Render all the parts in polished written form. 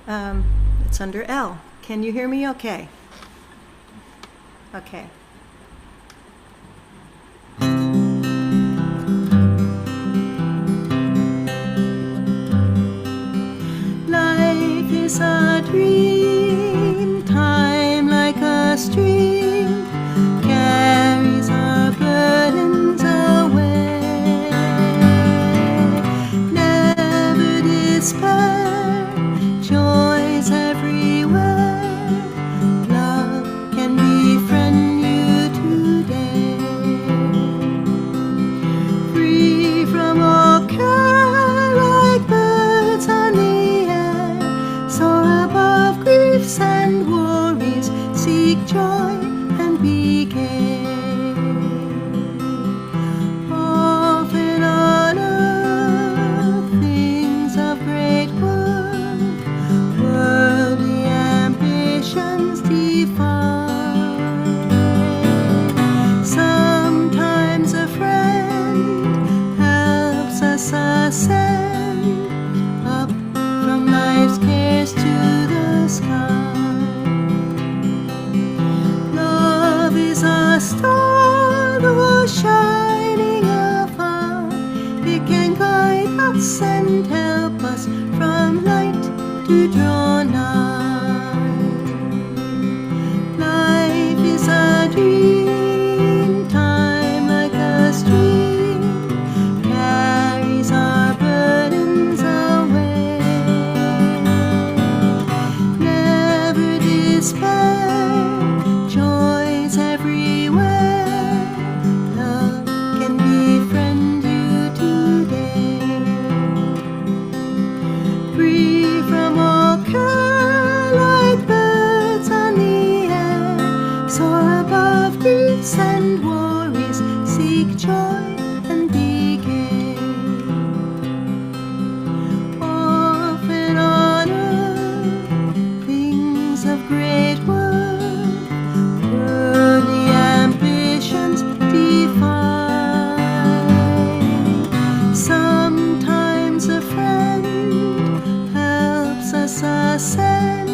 It's under L. Can you hear me okay? Okay. Life is a dream, time like a stream carries our burdens away. Never despair, joys everywhere. Love can befriend you today. Free from all care, like birds on the air, soar above griefs and worries, seek joy and be gay. Often on earth, things of great worth, worldly ambitions define. Sometimes a friend helps us ascend up from life's cares to the sky. Love is a star, though shining afar. It can guide us and help us from light to draw nigh. Life is a dream, time like a stream carries our burdens away. Never despair, joys everywhere. Love can befriend you today. Free from all care, like birds on the air, soar above griefs and worries, seek joy and be gay. Often on earth, things of great worth, worldly ambitions define. Sometimes a friend helps us ascend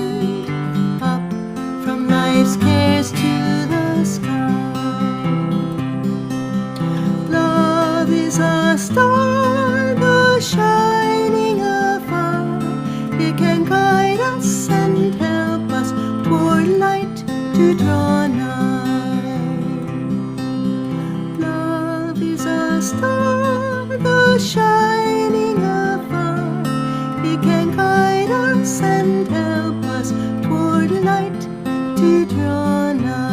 up from life's cares to the sky. Love is a star, though shining afar. It can guide us and help us toward light to draw nigh. Love is a star, though shining afar. It can guide us and help us toward light to draw nigh.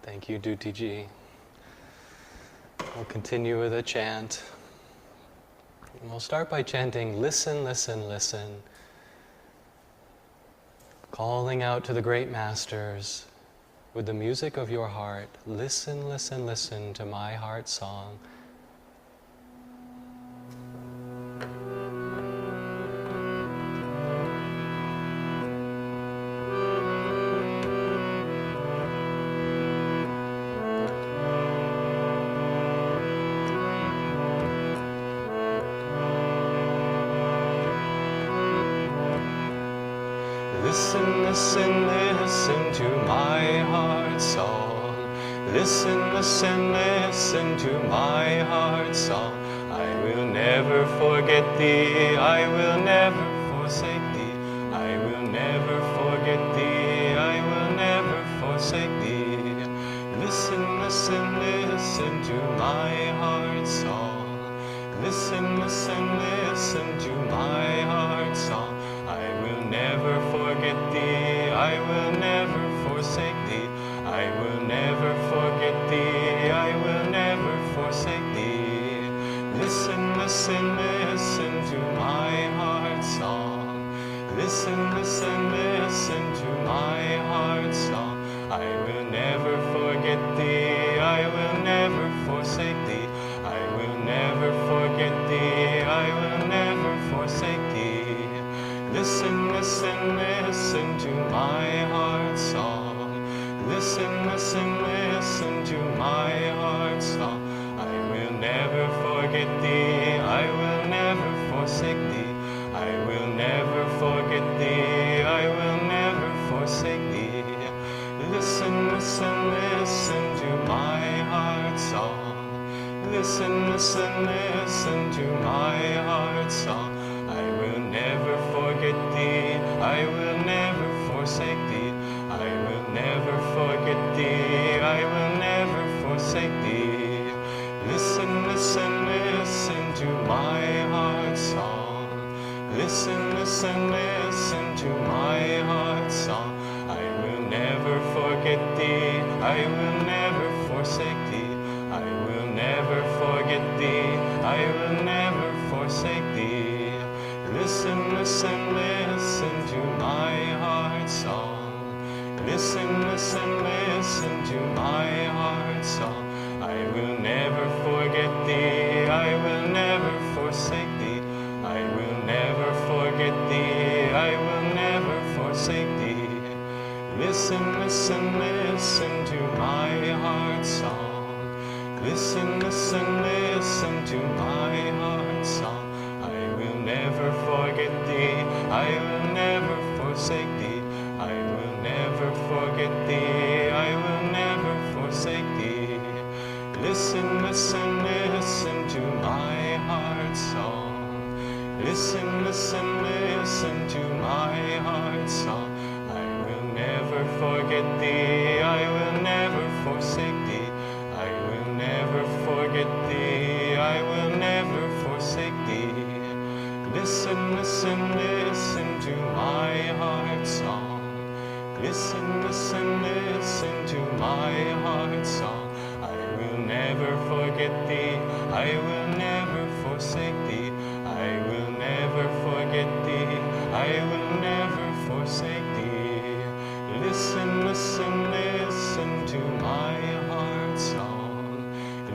Thank you, Dutiji. We'll continue with a chant. We'll start by chanting, listen, listen, listen. Calling out to the great masters with the music of your heart. Listen, listen, listen to my heart song. Listen, listen, listen to my heart song. Listen, listen, listen to my heart song. I will never forget thee, I will never forsake thee. I will never forget thee, I will never forsake thee. Listen, listen, listen to my heart song. Listen, listen, listen to my heart song. I will never forget thee, I will never forsake thee. I will never forget thee, I will never forsake thee. Listen, listen, listen to my heart song. Listen, listen, listen to my heart song. I will never forget thee, I will never forsake thee. I will never forget thee, I will never forsake thee. Listen, listen, listen to my heart listen, listen to my heart's song. I will never forget thee, I will never forsake thee. I will never forget thee, I will never forsake thee. Listen, listen, listen to my heart's song. Listen, listen, listen to my heart's song. I will never forget thee, I will never forsake thee. I will never forget thee, I will never forsake thee. Listen, listen, listen to my heart's song. Listen, listen, listen to my heart's song. I will never forget thee, I will never forsake thee. I will never forget thee, I will never forsake thee. Listen, listen, listen to my heart's song. Listen, listen, listen to my heart's song. I will never forget thee, I will never forsake thee. I will never forget thee, I will never forsake thee. Listen, listen, listen to my heart's song. Listen, listen, listen to my heart's song. I will never forget thee, I will never forsake thee. I will never forget thee, I will never forsake thee. Listen, listen, listen to my heart's song. Listen, listen, listen to my heart's song. I will never forget thee, I will never forsake thee. I will never forget thee, I will never forsake thee. Listen, listen, listen to my heart's song.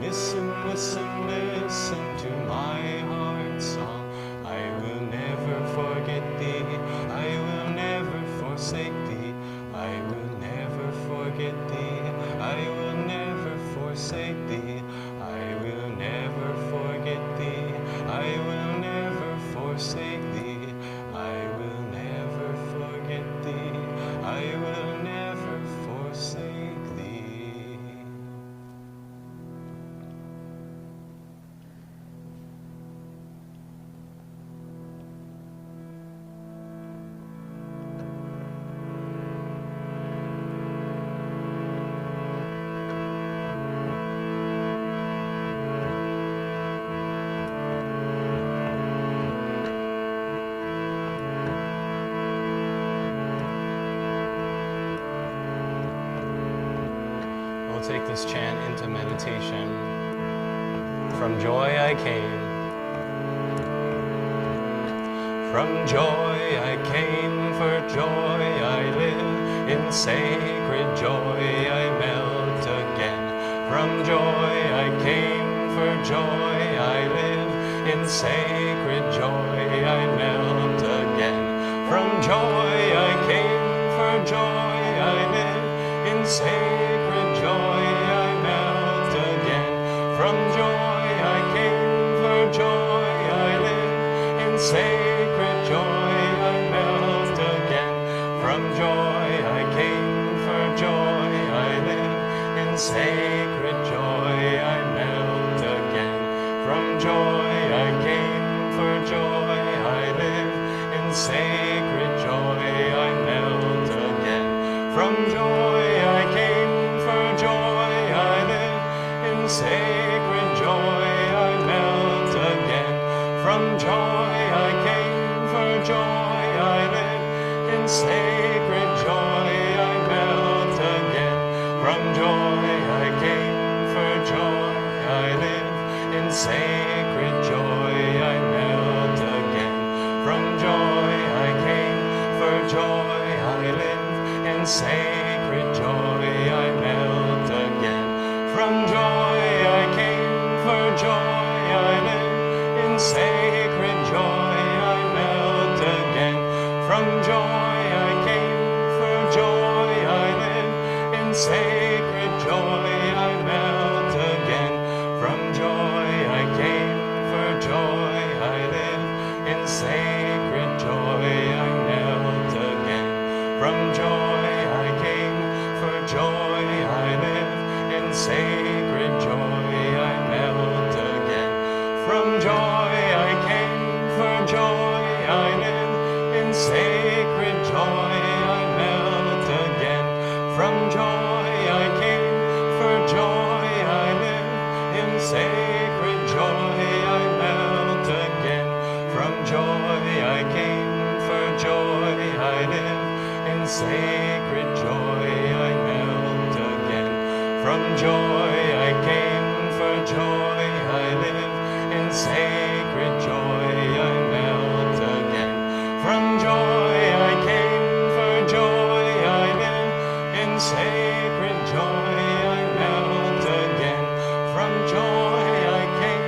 Listen, listen, listen to my heart's song. I will never forget thee, I will never forsake thee. I will never forget thee, I will never forsake thee. I will never forget thee, I will never forsake thee. I will never forget thee, I will never forsake thee. We'll take this chant into meditation. From joy I came. From joy I came, for joy I live. In sacred joy I melt again. From joy I came, for joy I live. In sacred joy I melt again. From joy I came, for joy I live. In sacred joy I melt again. From joy I came, for joy I live. In sacred joy I melt again. From joy I came, for joy I live. In sacred joy I melt again. From joy I came, for joy I live. In sacred joy I melt again. From joy I came, for joy I live. In sacred joy I melt again. From joy I came, for joy I live. In sacred joy I melt again. From joy I came, for joy I live. In sacred joy I melt again. From joy I came, for joy I live. In sacred joy I melt again. From joy I came, for joy I live. In sacred joy I melt again. From joy I came, for joy I live. In sacred joy I melt again. From joy I came, for joy I live. In sacred joy I melt again. From joy I came, for joy I live. In sacred joy I melt again. From joy I came, for joy I live. In sacred joy I melt again. From joy I came, for joy I live. In sacred joy I melt again. From joy I came, for joy I live. In sacred joy I melt again. From joy I came, for joy I live. In sacred joy I melt again. From joy I came,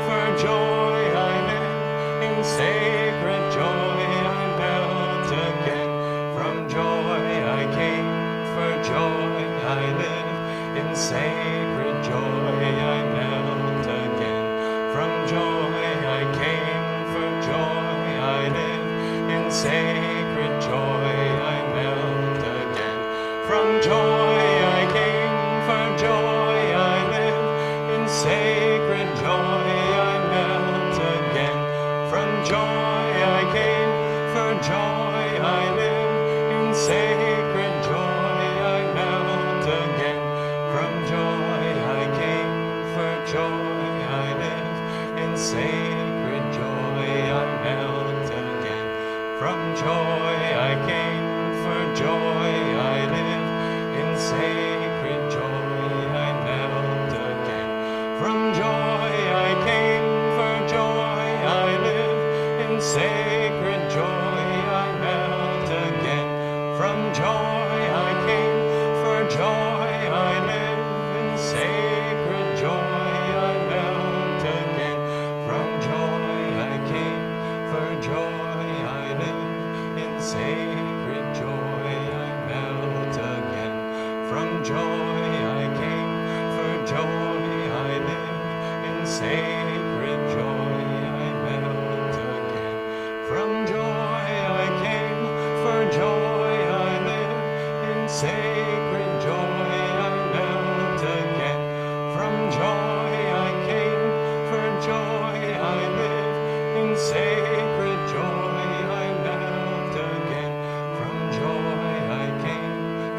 for joy I live. In sacred joy I melt again. From joy I came, for joy I live. In sacred joy I melt again. From joy I came, for joy I live. In sacred joy I melt again. From joy I came, for joy I live. In sacred joy I melt again. From joy I came, for joy I live. In sacred joy I melt again. From joy I came, for joy I live. In sacred joy I melt again. From joy I came, for joy I live. In sacred joy I melt again. From joy I came, for joy I live. In sacred joy I melt again. From joy I came, for joy I live. In sacred joy I melt again. From joy I came, for joy I live. In sacred joy I melt again. From joy I came, for joy I live. In sacred joy I melt again. From joy I came, for joy I live. In sacred joy I melt again. From joy I came,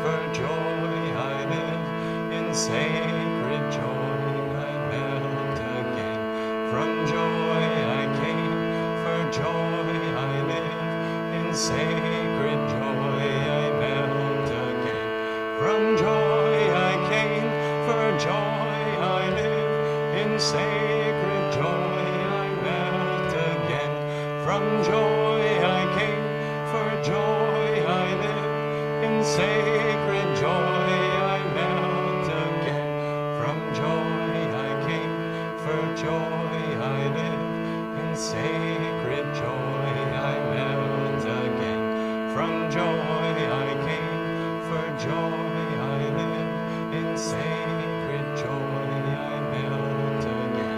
for joy I live. In sacred joy I melt again. From joy I came, for joy I live. In sacred joy I melt again. From joy I came, for joy I live. In sacred joy I melt again. From joy I came, for joy I live. In sacred joy I melt again. From joy I came, for joy I live. In sacred joy I melt again. From joy I came, for joy I live. In sacred joy I melt again. From joy I came, for joy I live. In sacred joy I melt again.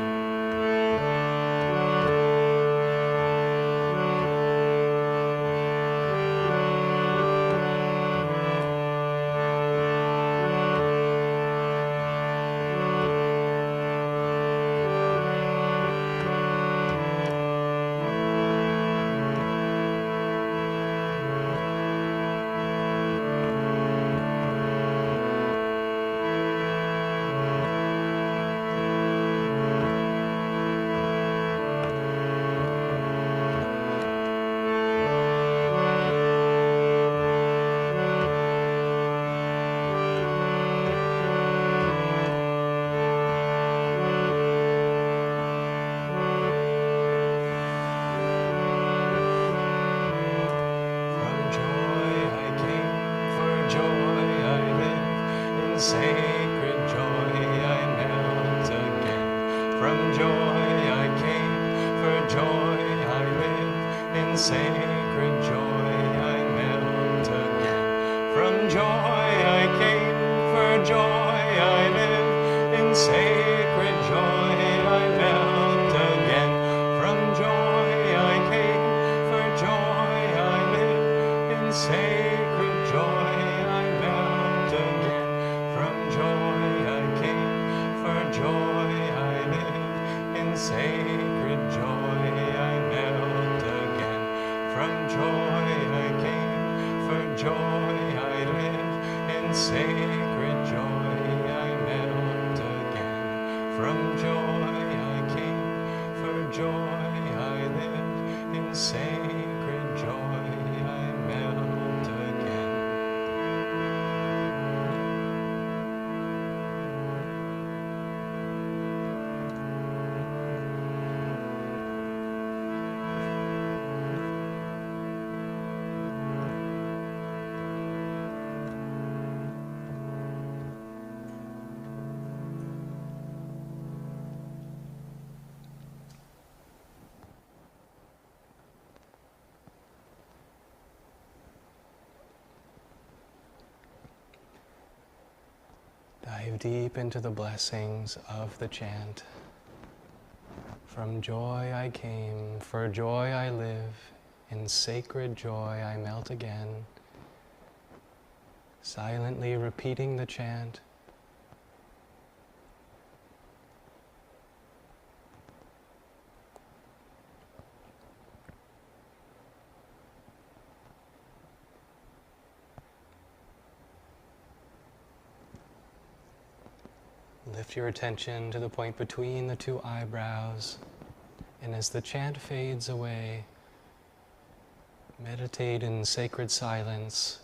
Sacred joy I melt again. From joy I came, for joy I live. In sacred joy I melt again. From joy I came, for joy I live. In sacred joy I melt again. From joy I came, for joy I live. In sacred joy I melt again. From joy I came, for joy I live. In sacred joy I melt again. From joy I came, for joy I live. In sacred joy I melt again. From joy I came, for joy I live. In sacred joy I melt again. Dive deep into the blessings of the chant. From joy I came, for joy I live. In sacred joy I melt again. Silently repeating the chant. Lift your attention to the point between the two eyebrows, and as the chant fades away, meditate in sacred silence.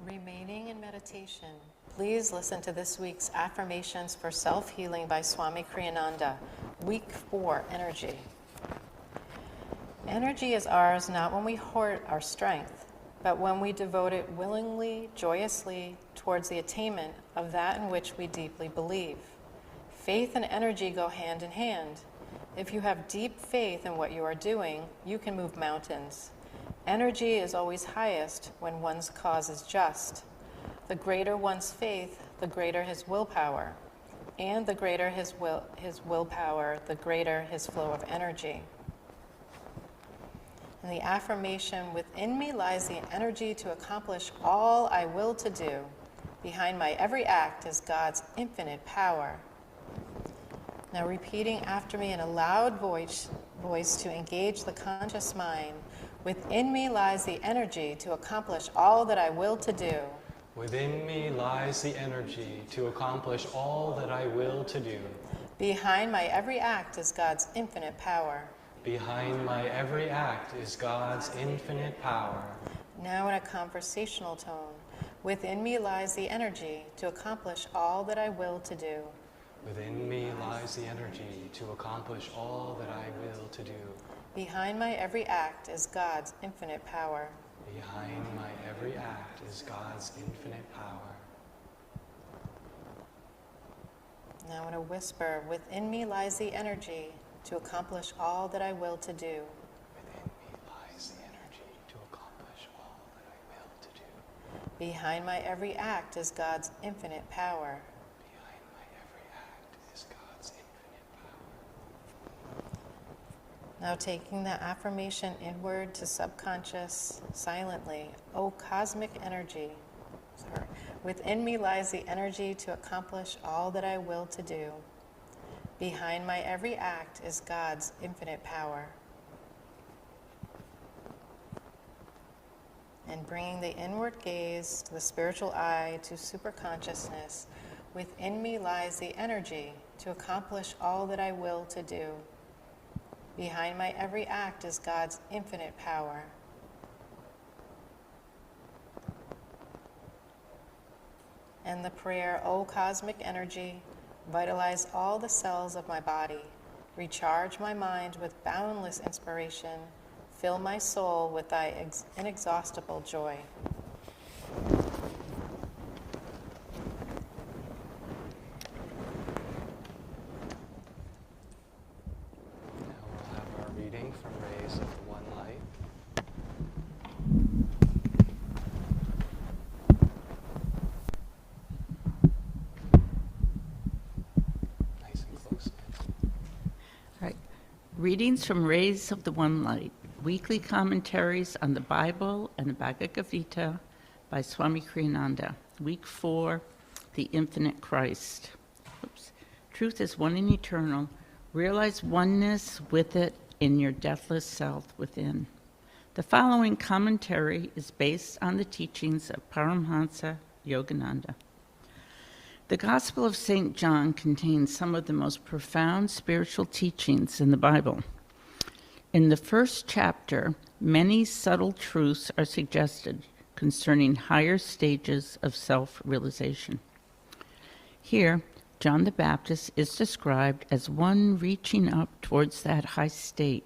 Remaining in meditation, please listen to this week's affirmations for self-healing by Swami Kriyananda. Week 4, energy. Energy is ours not when we hoard our strength, but when we devote it willingly, joyously, towards the attainment of that in which we deeply believe. Faith and energy go hand in hand. If you have deep faith in what you are doing, you can move mountains. Energy is always highest when one's cause is just. The greater one's faith, the greater his willpower. And the greater his willpower, the greater his flow of energy. And the affirmation, within me lies the energy to accomplish all I will to do. Behind my every act is God's infinite power. Now repeating after me in a loud voice to engage the conscious mind. Within me lies the energy to accomplish all that I will to do. Within me lies the energy to accomplish all that I will to do. Behind my every act is God's infinite power. Behind my every act is God's infinite power. Now in a conversational tone. Within me lies the energy to accomplish all that I will to do. Within me lies the energy to accomplish all that I will to do. Behind my every act is God's infinite power. Behind my every act is God's infinite power. Now in a whisper, within me lies the energy to accomplish all that I will to do. Within me lies the energy to accomplish all that I will to do. Behind my every act is God's infinite power. Behind my every act is God's infinite power. Now taking the affirmation inward to subconscious silently. O cosmic energy, within me lies the energy to accomplish all that I will to do. Behind my every act is God's infinite power. And bringing the inward gaze to the spiritual eye to superconsciousness, within me lies the energy to accomplish all that I will to do. Behind my every act is God's infinite power. And the prayer, O cosmic energy, vitalize all the cells of my body, recharge my mind with boundless inspiration, fill my soul with thy inexhaustible joy. From rays of the one light. Nice and close. All right. Readings from Rays of the One Light. Weekly commentaries on the Bible and the Bhagavad Gita by Swami Kriyananda. Week 4, The Infinite Christ. Truth is one and eternal. Realize oneness with it in your deathless self within. The following commentary is based on the teachings of Paramhansa Yogananda. The Gospel of St. John contains some of the most profound spiritual teachings in the Bible. In the first chapter, many subtle truths are suggested concerning higher stages of self-realization. Here, John the Baptist is described as one reaching up towards that high state.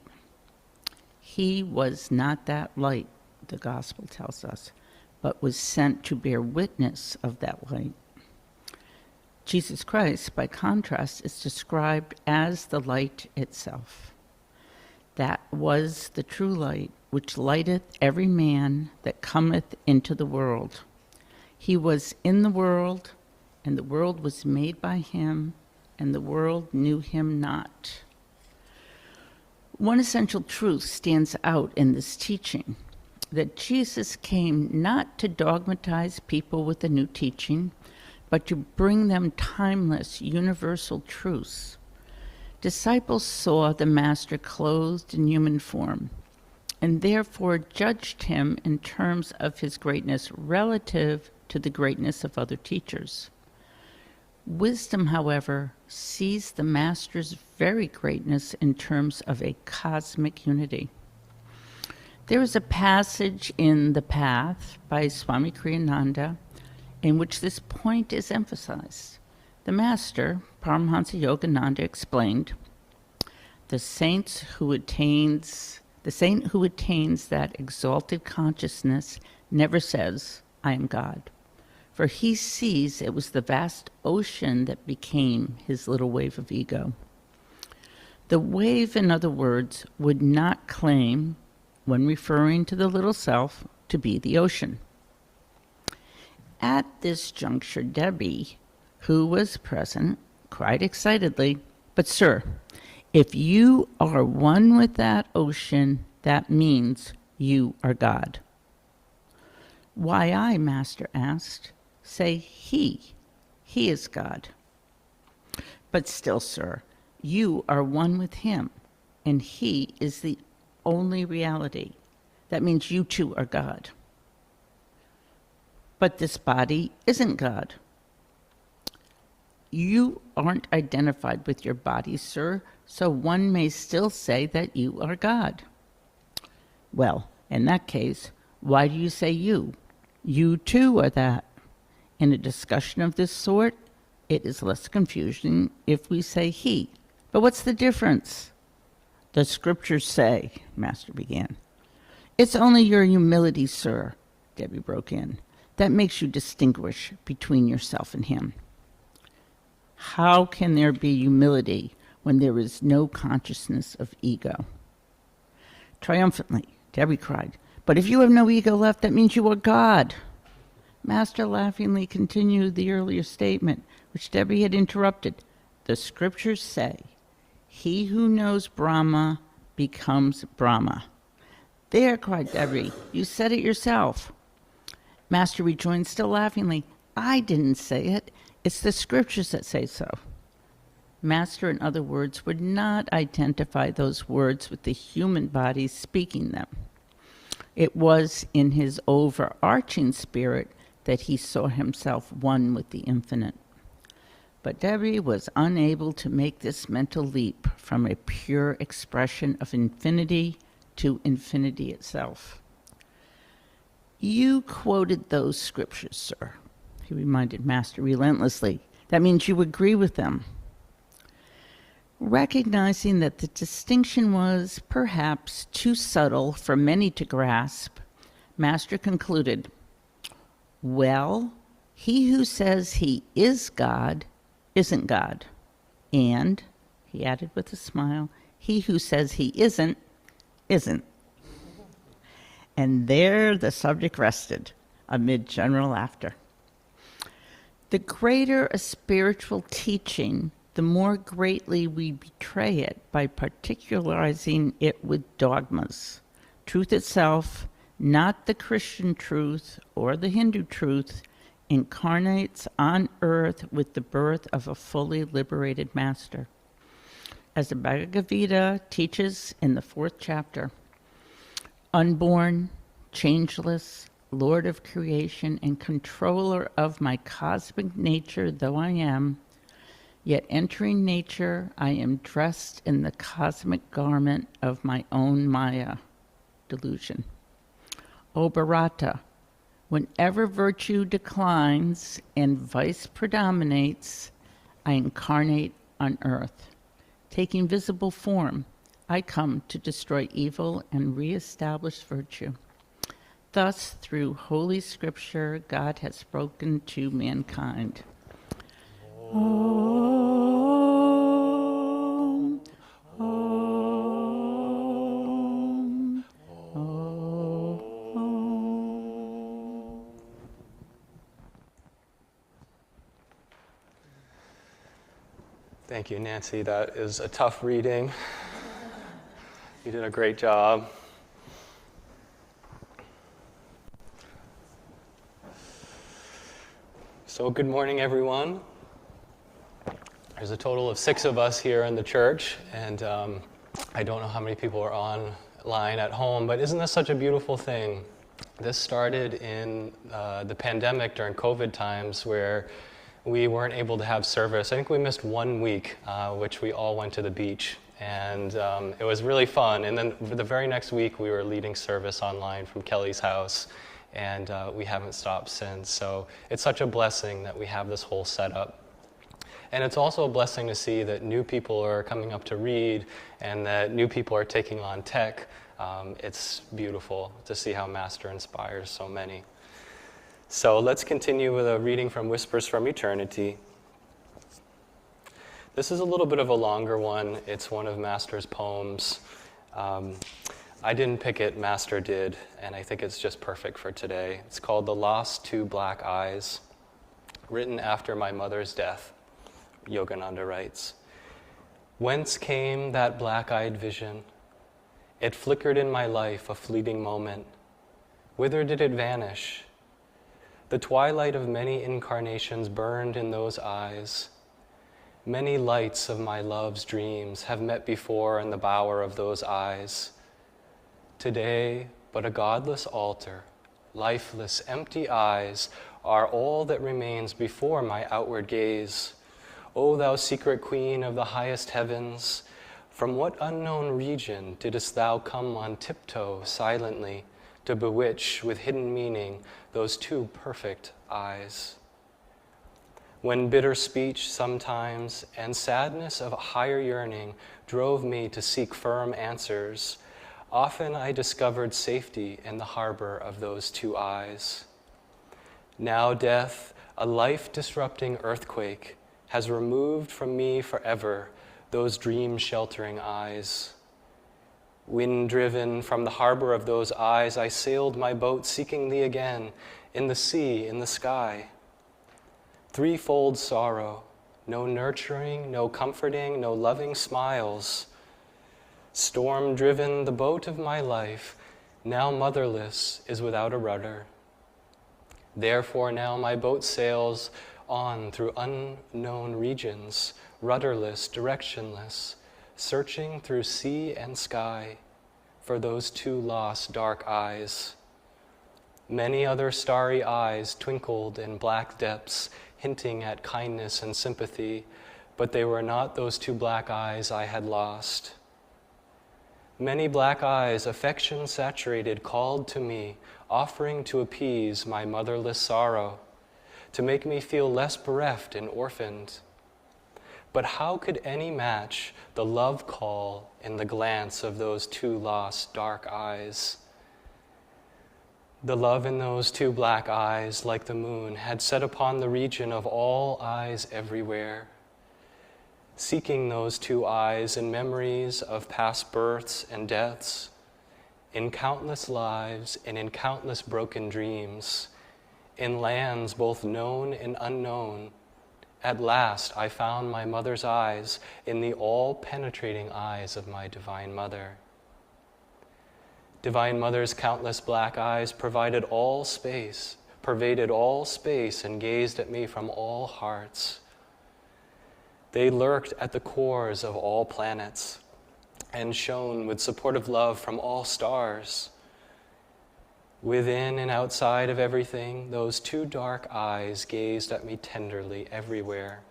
He was not that light, the Gospel tells us, but was sent to bear witness of that light. Jesus Christ, by contrast, is described as the light itself. That was the true light, which lighteth every man that cometh into the world. He was in the world, and the world was made by him, and the world knew him not. One essential truth stands out in this teaching, that Jesus came not to dogmatize people with a new teaching, but to bring them timeless, universal truths. Disciples saw the Master clothed in human form, and therefore judged him in terms of his greatness relative to the greatness of other teachers. Wisdom, however, sees the Master's very greatness in terms of a cosmic unity. There is a passage in The Path by Swami Kriyananda in which this point is emphasized. The Master, Paramhansa Yogananda, explained, the saint who attains that exalted consciousness never says, I am God. For he sees it was the vast ocean that became his little wave of ego. The wave, in other words, would not claim when referring to the little self to be the ocean. At this juncture, Debbie, who was present, cried excitedly, "But, sir, if you are one with that ocean, that means you are God." "Why, I," Master asked, "say he. He is God." "But still, sir, you are one with him, and he is the only reality. That means you too are God." "But this body isn't God." "You aren't identified with your body, sir, so one may still say that you are God." "Well, in that case, why do you say you? You too are that. In a discussion of this sort, it is less confusing if we say he. But what's the difference?" "The scriptures say," Master began. "It's only your humility, sir," Debbie broke in, "that makes you distinguish between yourself and him." "How can there be humility when there is no consciousness of ego?" Triumphantly, Debbie cried, "But if you have no ego left, that means you are God." Master laughingly continued the earlier statement, which Debbie had interrupted. "The scriptures say, he who knows Brahma becomes Brahma." "There," cried Debbie, "you said it yourself." Master rejoined, still laughingly, "I didn't say it. It's the scriptures that say so." Master, in other words, would not identify those words with the human body speaking them. It was in his overarching spirit that he saw himself one with the infinite. But Debbie was unable to make this mental leap from a pure expression of infinity to infinity itself. "You quoted those scriptures, sir," he reminded Master relentlessly. "That means you agree with them." Recognizing that the distinction was perhaps too subtle for many to grasp, Master concluded, "Well, he who says he is God isn't God. And," he added with a smile, "he who says he isn't. And there the subject rested, amid general laughter. The greater a spiritual teaching, the more greatly we betray it by particularizing it with dogmas. Truth itself, not the Christian truth or the Hindu truth, incarnates on earth with the birth of a fully liberated master. As the Bhagavad Gita teaches in the 4th chapter, unborn, changeless, Lord of creation and controller of my cosmic nature though I am, yet entering nature, I am dressed in the cosmic garment of my own Maya, delusion. O Bharata, whenever virtue declines and vice predominates, I incarnate on earth. Taking visible form, I come to destroy evil and reestablish virtue. Thus, through Holy Scripture, God has spoken to mankind. Om, Om, Om. Thank you, Nancy. That is a tough reading. You did a great job. So good morning, everyone. There's a total of 6 of us here in the church, and I don't know how many people are online at home, but isn't this such a beautiful thing? This started in the pandemic during COVID times where we weren't able to have service. I think we missed 1 week, which we all went to the beach, and it was really fun. And then for the very next week, we were leading service online from Kelly's house, and we haven't stopped since. So it's such a blessing that we have this whole setup. And it's also a blessing to see that new people are coming up to read and that new people are taking on tech. It's beautiful to see how Master inspires so many. So let's continue with a reading from Whispers from Eternity. This is a little bit of a longer one. It's one of Master's poems. I didn't pick it, Master did, and I think it's just perfect for today. It's called The Lost Two Black Eyes, written after my mother's death. Yogananda writes, "Whence came that black-eyed vision? It flickered in my life a fleeting moment. Whither did it vanish? The twilight of many incarnations burned in those eyes. Many lights of my love's dreams have met before in the bower of those eyes. Today, but a godless altar, lifeless, empty eyes are all that remains before my outward gaze. O thou secret queen of the highest heavens, from what unknown region didst thou come on tiptoe silently to bewitch with hidden meaning those two perfect eyes? When bitter speech sometimes and sadness of a higher yearning drove me to seek firm answers, often I discovered safety in the harbor of those two eyes. Now death, a life-disrupting earthquake, has removed from me forever those dream-sheltering eyes. Wind-driven from the harbor of those eyes, I sailed my boat seeking thee again, in the sea, in the sky. Threefold sorrow, no nurturing, no comforting, no loving smiles. Storm-driven, the boat of my life, now motherless, is without a rudder. Therefore now my boat sails on through unknown regions, rudderless, directionless, searching through sea and sky for those two lost dark eyes. Many other starry eyes twinkled in black depths, hinting at kindness and sympathy, but they were not those two black eyes I had lost. Many black eyes, affection saturated, called to me, offering to appease my motherless sorrow, to make me feel less bereft and orphaned. But how could any match the love call in the glance of those two lost dark eyes? The love in those two black eyes, like the moon, had set upon the region of all eyes everywhere. Seeking those two eyes in memories of past births and deaths, in countless lives and in countless broken dreams, in lands both known and unknown, at last I found my mother's eyes in the all-penetrating eyes of my Divine Mother. Divine Mother's countless black eyes pervaded all space, and gazed at me from all hearts. They lurked at the cores of all planets and shone with supportive love from all stars. Within and outside of everything, those two dark eyes gazed at me tenderly everywhere.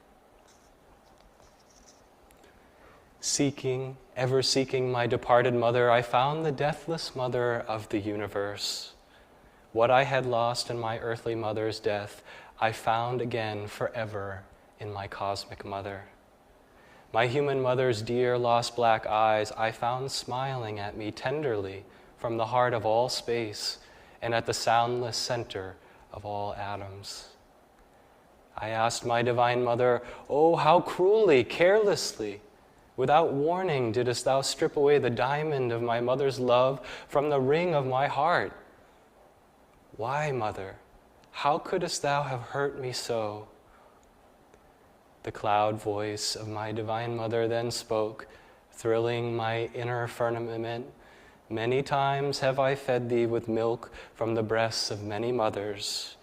Ever seeking my departed mother, I found the deathless mother of the universe. What I had lost in my earthly mother's death, I found again forever in my cosmic mother. My human mother's dear lost black eyes I found smiling at me tenderly from the heart of all space and at the soundless center of all atoms. I asked my Divine Mother, "Oh, how cruelly, carelessly, without warning didst thou strip away the diamond of my mother's love from the ring of my heart? Why, Mother, how couldst thou have hurt me so?" The cloud voice of my Divine Mother then spoke, thrilling my inner firmament. "Many times have I fed thee with milk from the breasts of many mothers.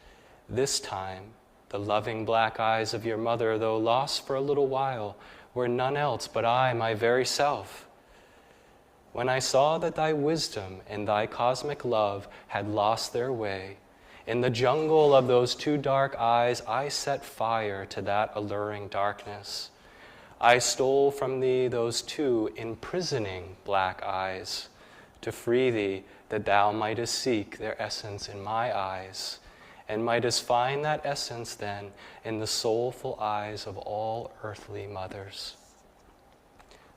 This time, the loving black eyes of your mother, though lost for a little while, were none else but I, my very self. When I saw that thy wisdom and thy cosmic love had lost their way, in the jungle of those two dark eyes, I set fire to that alluring darkness. I stole from thee those two imprisoning black eyes, to free thee that thou mightest seek their essence in my eyes, and mightest find that essence then in the soulful eyes of all earthly mothers.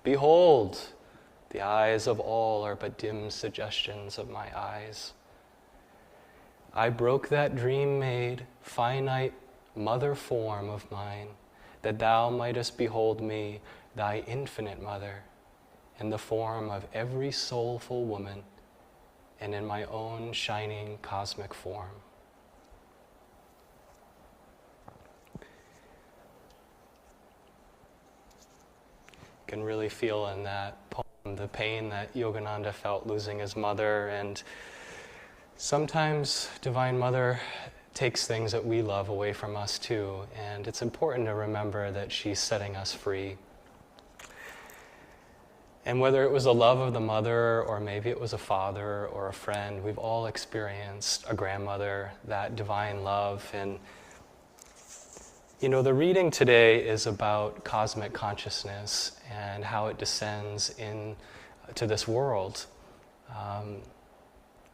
Behold, the eyes of all are but dim suggestions of my eyes. I broke that dream-made, finite mother form of mine, that thou mightest behold me, thy infinite mother, in the form of every soulful woman and in my own shining cosmic form. You can really feel in that poem the pain that Yogananda felt losing his mother, and sometimes Divine Mother takes things that we love away from us too, and it's important to remember that she's setting us free. And whether it was the love of the mother, or maybe it was a father or a friend, we've all experienced a grandmother, that divine love. And you know, the reading today is about cosmic consciousness and how it descends into this world.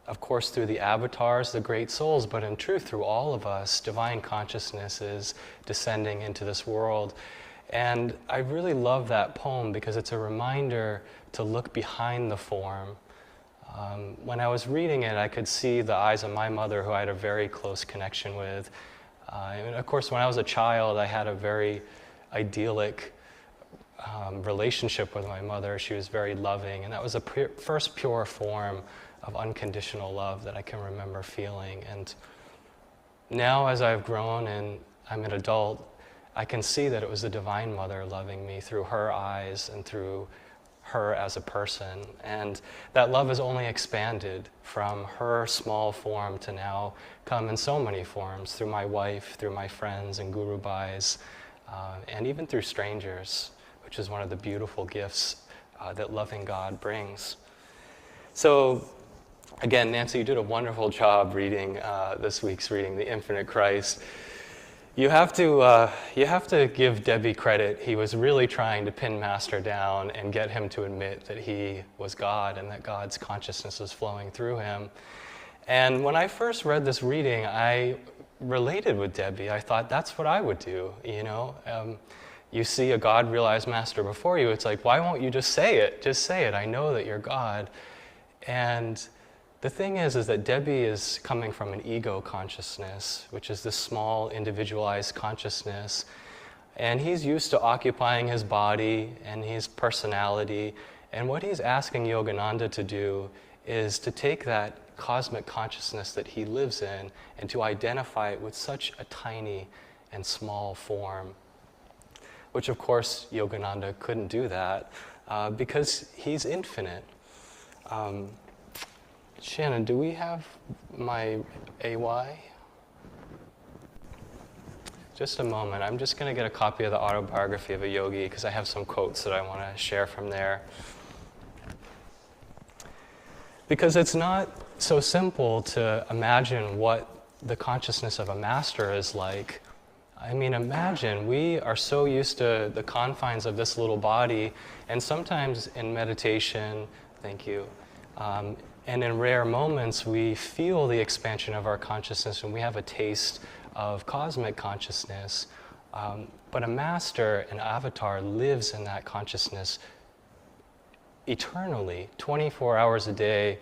Of course, through the avatars, the great souls, but in truth, through all of us, divine consciousness is descending into this world. And I really love that poem because it's a reminder to look behind the form. When I was reading it, I could see the eyes of my mother, who I had a very close connection with. And of course, when I was a child, I had a very idyllic relationship with my mother. She was very loving, and that was the first pure form of unconditional love that I can remember feeling. And now, as I've grown and I'm an adult, I can see that it was the Divine Mother loving me through her eyes and through her as a person. And that love has only expanded from her small form to now come in so many forms, through my wife, through my friends and guru bhais, and even through strangers, which is one of the beautiful gifts that loving God brings. So, again, Nancy, you did a wonderful job reading this week's reading, The Infinite Christ. You have to give Debbie credit. He was really trying to pin Master down and get him to admit that he was God and that God's consciousness was flowing through him. And when I first read this reading, I related with Debbie. I thought, that's what I would do, you know? You see a God-realized Master before you, it's like, why won't you just say it? Just say it. I know that you're God. And the thing is that Debbie is coming from an ego consciousness, which is this small, individualized consciousness. And he's used to occupying his body and his personality. And what he's asking Yogananda to do is to take that cosmic consciousness that he lives in and to identify it with such a tiny and small form. Which, of course, Yogananda couldn't do that because he's infinite. Shannon, do we have my AY? Just a moment. I'm just going to get a copy of the autobiography of a yogi because I have some quotes that I want to share from there. Because it's not so simple to imagine what the consciousness of a master is like. I mean, imagine, we are so used to the confines of this little body, and sometimes in meditation, thank you, and in rare moments, we feel the expansion of our consciousness and we have a taste of cosmic consciousness. But a master, an avatar, lives in that consciousness eternally, 24 hours a day.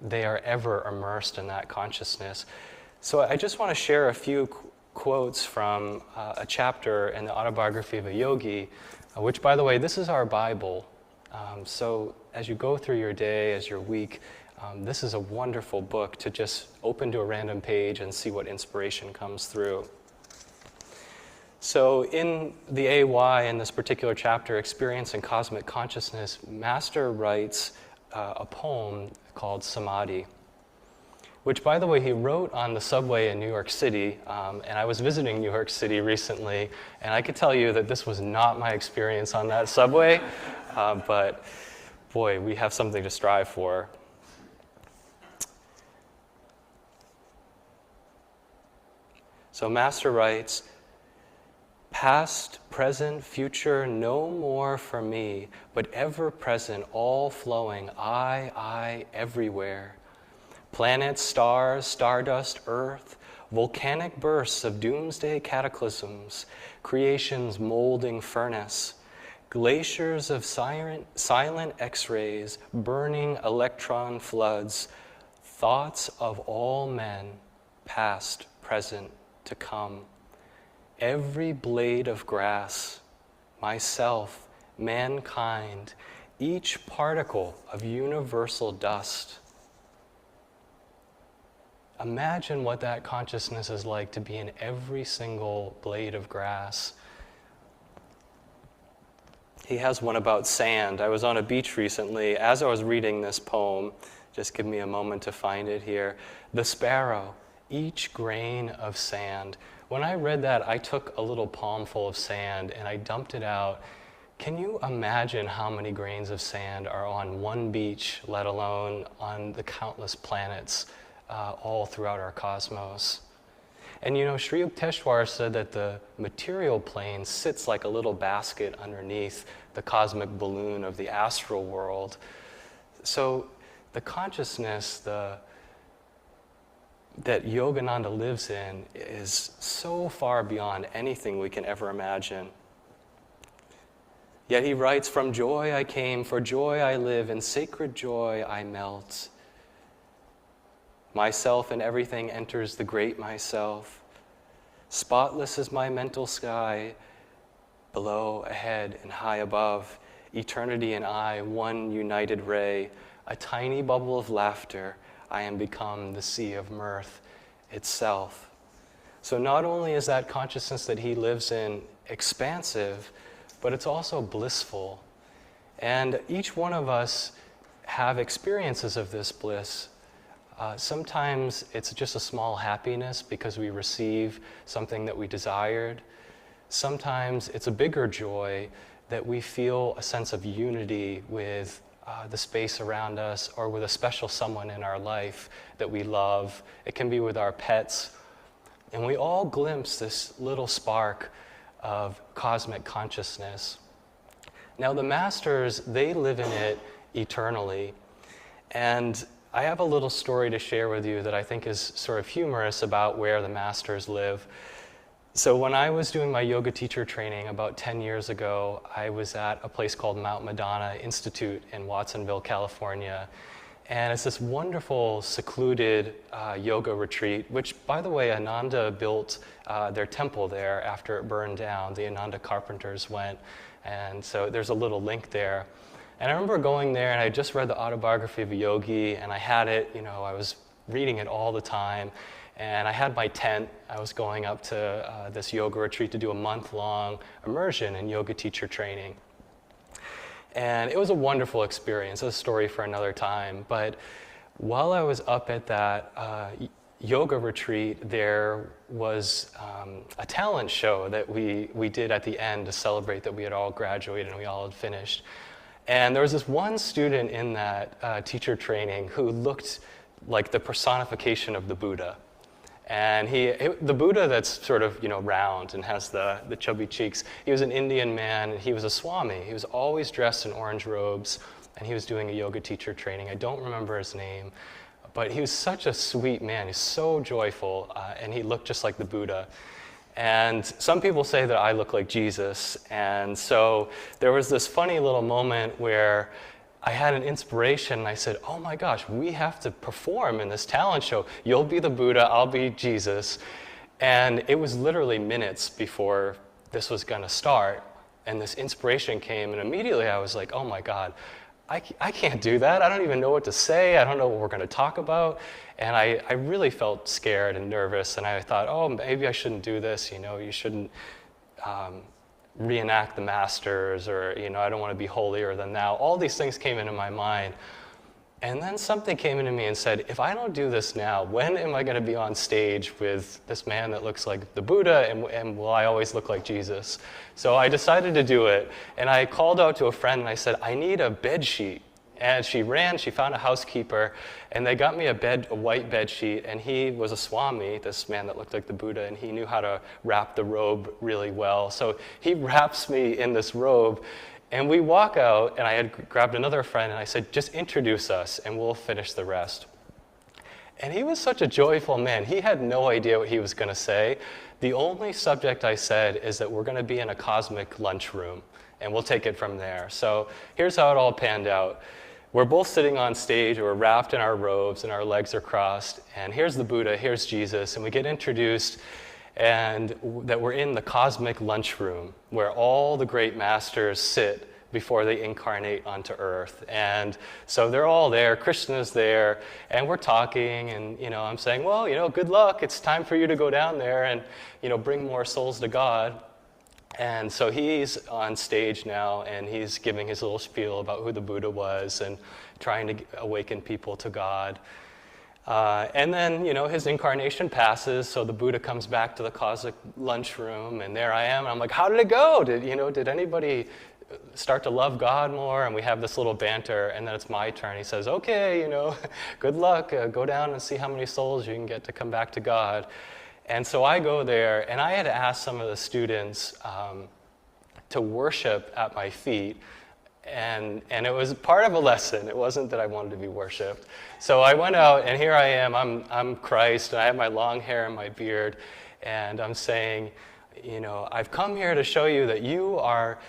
They are ever immersed in that consciousness. So I just want to share a few quotes from a chapter in the autobiography of a yogi, which, by the way, this is our Bible. So as you go through your day, as your week, this is a wonderful book to just open to a random page and see what inspiration comes through. So in the AY, in this particular chapter, Experience in Cosmic Consciousness, Master writes a poem called Samadhi, which, by the way, he wrote on the subway in New York City. And I was visiting New York City recently, and I could tell you that this was not my experience on that subway. But boy, we have something to strive for. So Master writes, past, present, future, no more for me, but ever present, all flowing, I, everywhere. Planets, stars, stardust, earth, volcanic bursts of doomsday cataclysms, creation's molding furnace, glaciers of silent X-rays, burning electron floods, thoughts of all men, past, present, to come. Every blade of grass, myself, mankind, each particle of universal dust. imagine what that consciousness is like to be in every single blade of grass. He has one about sand. I was on a beach recently. As I was reading this poem, just give me a moment to find it here. The sparrow, each grain of sand. When I read that, I took a little palmful of sand and I dumped it out. Can you imagine how many grains of sand are on one beach, let alone on the countless planets all throughout our cosmos? And you know, Sri Yukteswar said that the material plane sits like a little basket underneath the cosmic balloon of the astral world. So the consciousness that Yogananda lives in is so far beyond anything we can ever imagine. Yet he writes, "From joy I came, for joy I live, in sacred joy I melt. Myself and everything enters the great myself. Spotless is my mental sky, below, ahead, and high above. Eternity and I, one united ray, a tiny bubble of laughter, I am become the sea of mirth itself." So not only is that consciousness that he lives in expansive, but it's also blissful. And each one of us have experiences of this bliss. Sometimes it's just a small happiness because we receive something that we desired. Sometimes it's a bigger joy that we feel a sense of unity with the space around us or with a special someone in our life that we love. It can be with our pets. And we all glimpse this little spark of cosmic consciousness. Now the masters, they live in it eternally. And I have a little story to share with you that I think is sort of humorous about where the masters live. So when I was doing my yoga teacher training about 10 years ago, I was at a place called Mount Madonna Institute in Watsonville, California. And it's this wonderful, secluded yoga retreat, which, by the way, Ananda built their temple there after it burned down. The Ananda carpenters went, and so there's a little link there. And I remember going there, and I just read the autobiography of a yogi, and I had it, I was reading it all the time. And I had my tent. I was going up to this yoga retreat to do a month-long immersion in yoga teacher training. And it was a wonderful experience, a story for another time. But while I was up at that yoga retreat, there was a talent show that we did at the end to celebrate that we had all graduated and we all had finished. And there was this one student in that teacher training who looked like the personification of the Buddha. And the Buddha that's sort of, round and has the chubby cheeks, he was an Indian man, and he was a Swami. He was always dressed in orange robes, and he was doing a yoga teacher training. I don't remember his name, but he was such a sweet man. He's so joyful, and he looked just like the Buddha. And some people say that I look like Jesus, and so there was this funny little moment where I had an inspiration, and I said, oh my gosh, we have to perform in this talent show. You'll be the Buddha, I'll be Jesus. And it was literally minutes before this was going to start, and this inspiration came, and immediately I was like, oh my God, I can't do that. I don't even know what to say. I don't know what we're going to talk about. And I really felt scared and nervous, and I thought, oh, maybe I shouldn't do this. You shouldn't reenact the masters, or I don't want to be holier than thou. All these things came into my mind, and then something came into me and said, if I don't do this now, when am I going to be on stage with this man that looks like the Buddha, and will I always look like Jesus? So I decided to do it, and I called out to a friend and I said, I need a bed sheet. And she found a housekeeper, and they got me a white bed sheet, and he was a Swami, this man that looked like the Buddha, and he knew how to wrap the robe really well. So he wraps me in this robe, and we walk out, and I had grabbed another friend, and I said, just introduce us, and we'll finish the rest. And he was such a joyful man. He had no idea what he was going to say. The only subject I said is that we're going to be in a cosmic lunchroom, and we'll take it from there. So here's how it all panned out. We're both sitting on stage, we're wrapped in our robes, and our legs are crossed, and here's the Buddha, here's Jesus, and we get introduced, and that we're in the cosmic lunchroom, where all the great masters sit before they incarnate onto Earth. And so they're all there, Krishna's there, and we're talking, and I'm saying, well, good luck, it's time for you to go down there and bring more souls to God. And so he's on stage now, and he's giving his little spiel about who the Buddha was and trying to awaken people to God. And then, his incarnation passes, so the Buddha comes back to the cosmic lunchroom, and there I am. And I'm like, how did it go? Did anybody start to love God more? And we have this little banter, and then it's my turn. He says, okay, good luck. Go down and see how many souls you can get to come back to God. And so I go there, and I had asked some of the students to worship at my feet. And it was part of a lesson. It wasn't that I wanted to be worshipped. So I went out, and here I am. I'm Christ, and I have my long hair and my beard, and I'm saying, I've come here to show you that you are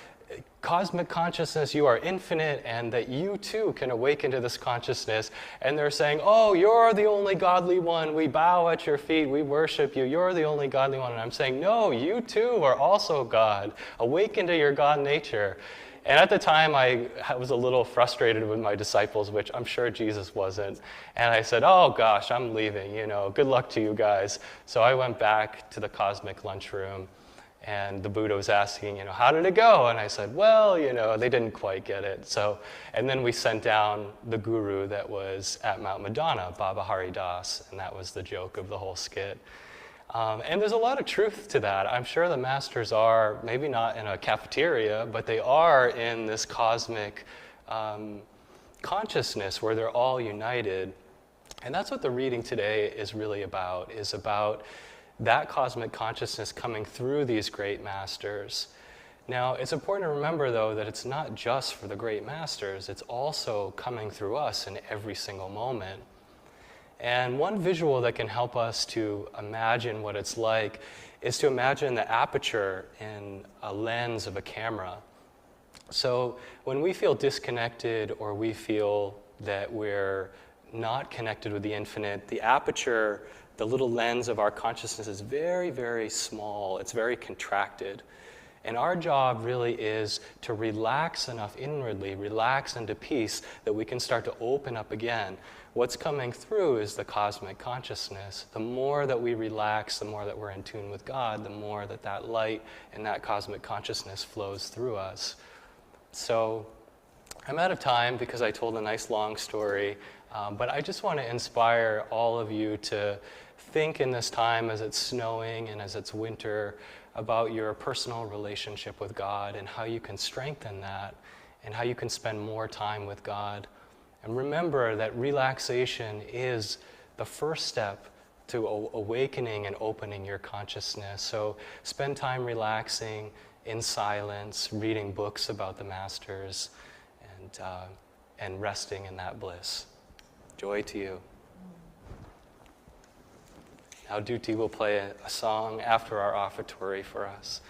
cosmic consciousness, you are infinite, and that you too can awaken to this consciousness. And they're saying, oh, you're the only godly one. We bow at your feet. We worship you. You're the only godly one. And I'm saying, no, you too are also God. Awaken to your God nature. And at the time, I was a little frustrated with my disciples, which I'm sure Jesus wasn't. And I said, oh, gosh, I'm leaving, good luck to you guys. So I went back to the cosmic lunchroom, and the Buddha was asking, how did it go? And I said, well, they didn't quite get it. And then we sent down the guru that was at Mount Madonna, Baba Hari Das, and that was the joke of the whole skit. And there's a lot of truth to that. I'm sure the masters are, maybe not in a cafeteria, but they are in this cosmic consciousness where they're all united. And that's what the reading today is really about, is about that cosmic consciousness coming through these great masters. Now, it's important to remember, though, that it's not just for the great masters. It's also coming through us in every single moment. And one visual that can help us to imagine what it's like is to imagine the aperture in a lens of a camera. So when we feel disconnected or we feel that we're not connected with the infinite, the aperture, the little lens of our consciousness is very, very small. It's very contracted. And our job really is to relax enough inwardly, relax into peace, that we can start to open up again. What's coming through is the cosmic consciousness. The more that we relax, the more that we're in tune with God, the more that light and that cosmic consciousness flows through us. So I'm out of time because I told a nice long story, but I just want to inspire all of you to think in this time as it's snowing and as it's winter about your personal relationship with God and how you can strengthen that and how you can spend more time with God. And remember that relaxation is the first step to awakening and opening your consciousness. So spend time relaxing in silence, reading books about the masters, and resting in that bliss. Joy to you. Now Duty will play a song after our offertory for us.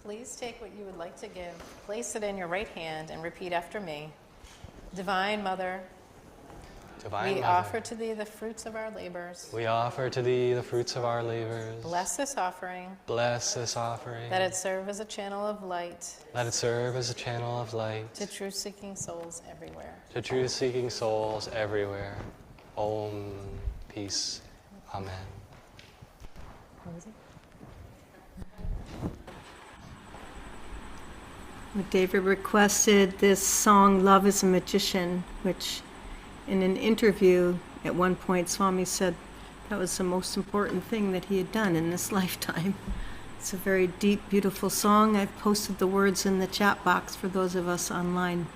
Please take what you would like to give, place it in your right hand, and repeat after me. Divine Mother, we offer to thee the fruits of our labors. We offer to thee the fruits of our labors. Bless this offering. Bless this offering. That it serve as a channel of light. Let it serve as a channel of light. To truth-seeking souls everywhere. To truth-seeking souls everywhere. Om. Peace. Amen. David requested this song, Love is a Magician, which in an interview at one point Swami said that was the most important thing that he had done in this lifetime. It's a very deep, beautiful song. I've posted the words in the chat box for those of us online.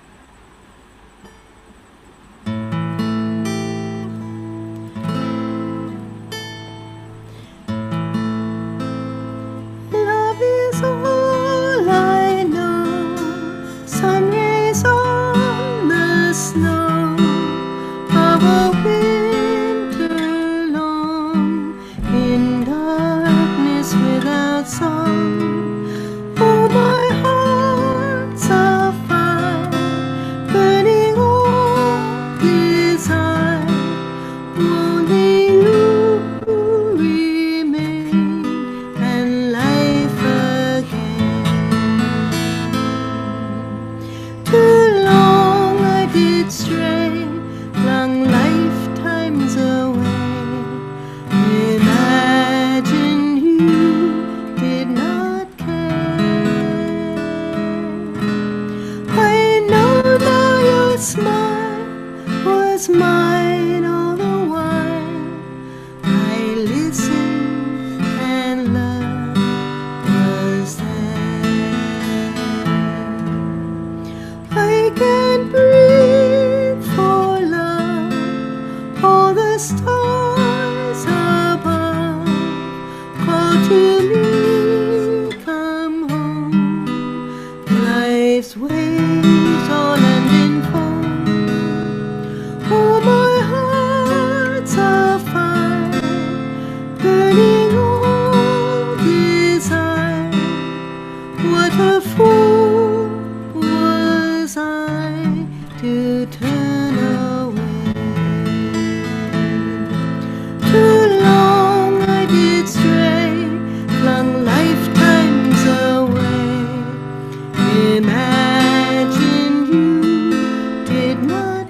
Love is all I know, sun rays on the snow of a winter long, in darkness without song. Oh, my heart's afire, was mine all the while. I listened and love was there. I can breathe for love. All the stars above call to me, come home. Life's waves all end in foam. Oh, my heart's afire, burning all desire. What a fool was I to turn away. Too long I did stray, flung lifetimes away. Imagine you did not